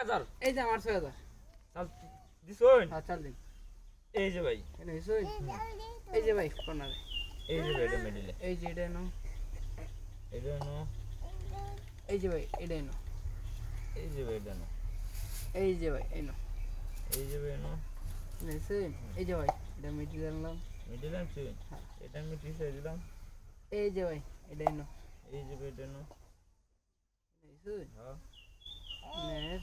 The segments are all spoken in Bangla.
6000 এই যে আমার 6000 চাল দিছুন হ্যাঁ চাল দিন এই যে ভাই এনে হইছই এই যে ভাই কোনারে এই যে ভাই এটা মিডিলে এই যে এটা নাও এটা নো এই যে ভাই এটা নাও এই যে ভাই এটা নো এই যে ভাই এই নাও এই যে ভাই নো হইছই এই যে ভাই এটা মিডিলে আনলাম মিডিলে আনছি এটা আমি পিছে দিলাম এই যে ভাই এটা নাও এই যে ভাই এটা নো হইছই হ্যাঁ নে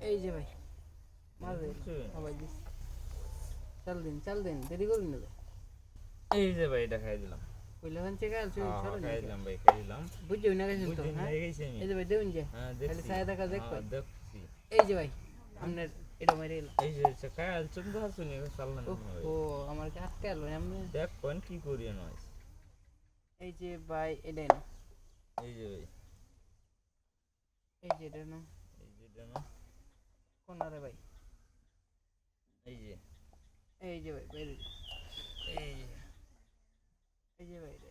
এই যে ভাই মাঝে হইছে। সবাই দিস চাল দিন দেরি করুন না এই যে ভাই এটা খাই দিলাম কইলা ভাঞ্চে কাল চুই হ্যাঁ ছড়া খাই দিলাম ভাই খাই দিলাম বুঝছো না গেছেন তো বুঝিনি হ্যাঁ হয়ে গেছে আমি এই যে ভাই দেউন যে হ্যাঁ খালি দেখছি ছায়া দেখা দেখ হ্যাঁ, দেখছি এই যে ভাই আপনার এটা মেরে এলো এই যে খাই চুপ ধর শুনি চালনা ও আমার কি আটকে এলো এমনি দেখ কোন কি করি নয় এই যে ভাই এটা না এই যে ভাই এই যে এটা না এই যে এটা নো কোনারে ভাই এই যে ভাই বাইরে এই যে এই যে ভাই এটা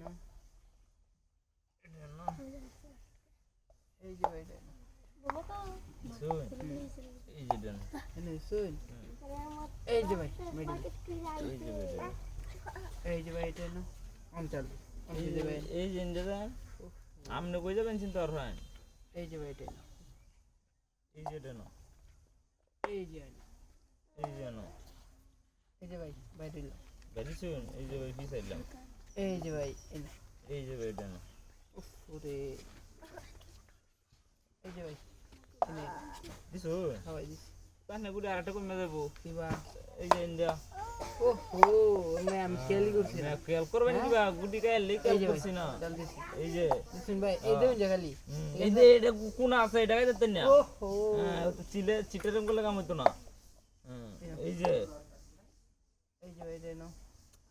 না এটা নো এই যে ভাই এটা না শুন এই যে এটা নো এনে শুন এই যে ভাই মেডি এই যে ভাই এটা নো। এই যে ভাই এটা না অঞ্চল এই যে ভাই এই যে ইন্ডিয়া আমনে কই যাবেন চিন্তা করবেন এই যে ভাই এটা না এই যে এটা নো এই যে না এই যে নো এই যে ভাই বাইরে এলো গাড়ি শুন এই যে ভাই পিছে দিলাম এই যে ভাই এনে এই যে ভাই এটা নো উফ ওরে এই যে ভাই এনে দিছুন সবাই দিস পানে গুড়ি আরেকটা কমে যাবো কিবা এই যে ইন্ডিয়া ওহো আমি খেয়ালই করছি না খেয়াল করবেন কিবা গুটি গায়ে লিখে এই যে ভাই করছি না চাল দিছি এই যে দিছেন ভাই এই দেউন যে খালি এই যে এটা কোন আছে এটা গাইতে দেন না ওহো হ্যাঁ ও তো চিলে চিটেরম করলে কাম হইতো না এই যে ভাই এটা না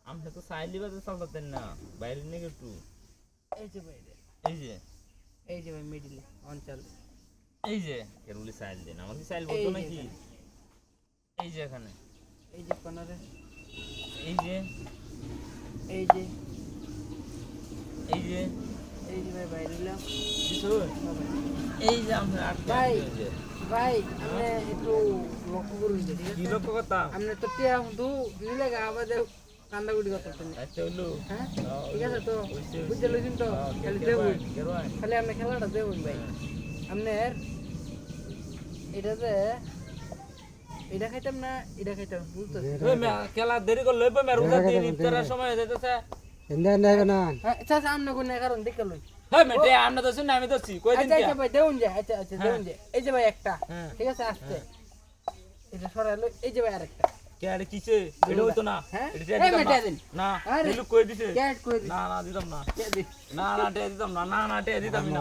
আমরা তো সাইলি বাজে চালাতেন না বাইরে নিয়ে একটু এই যে ভাই এটা এই যে ভাই মিডিলে অঞ্চল এই যে কেরুলি সাইল দেন আমার কি সাইল বলতো নাকি এই যে এখানে এই যে কোনারে এই যে এই যে এই যে এই যে ভাই বাইরে এলাম শুন এই যে আমরা আটকে ভাই। এই যে ভাই আপনি একটু লক্ষ্য করুন তো, ঠিক কি আছে লক্ষ্য করতাম আপনি তো টিয়া দু নিলে গা আমাদের কান্দাগুড়ি করতেছেন আচ্ছা হলো হ্যাঁ ঠিক আছে তো বুঝছি, বুঝতে লইছেন তো খালি দেখুন কেরোয় খালি আপনি খেলাটা দেখুন ভাই আপনার এটাতে এটা খাইতাম না এটা খাইতাম বুঝতেছি ওই মে খেলা দেরি করলে ওই মে রোজা দিন ইফতারের সময় হয়ে যাইতেছে হ্যাঁ আচ্ছা আপনি কোন কারণ দেখে লই হ্যাঁ মেটে আমরা তো শুনি আমি দছি কই দিন আচ্ছা আচ্ছা ভাই দেউন যে আচ্ছা দেউন যে এই যে ভাই একটা হ্যাঁ। ঠিক আছে আসছে এটা সরালো এই যে ভাই আরেকটা কে আরে কিছে এটা হইতো না হ্যাঁ? এটা এই দিতাম মেটে না। দিন। না আরে। দিলু কই দিছে ক্যাট করে দিস না না দিতাম না কে দিস না না দিতাম না না না দিতাম না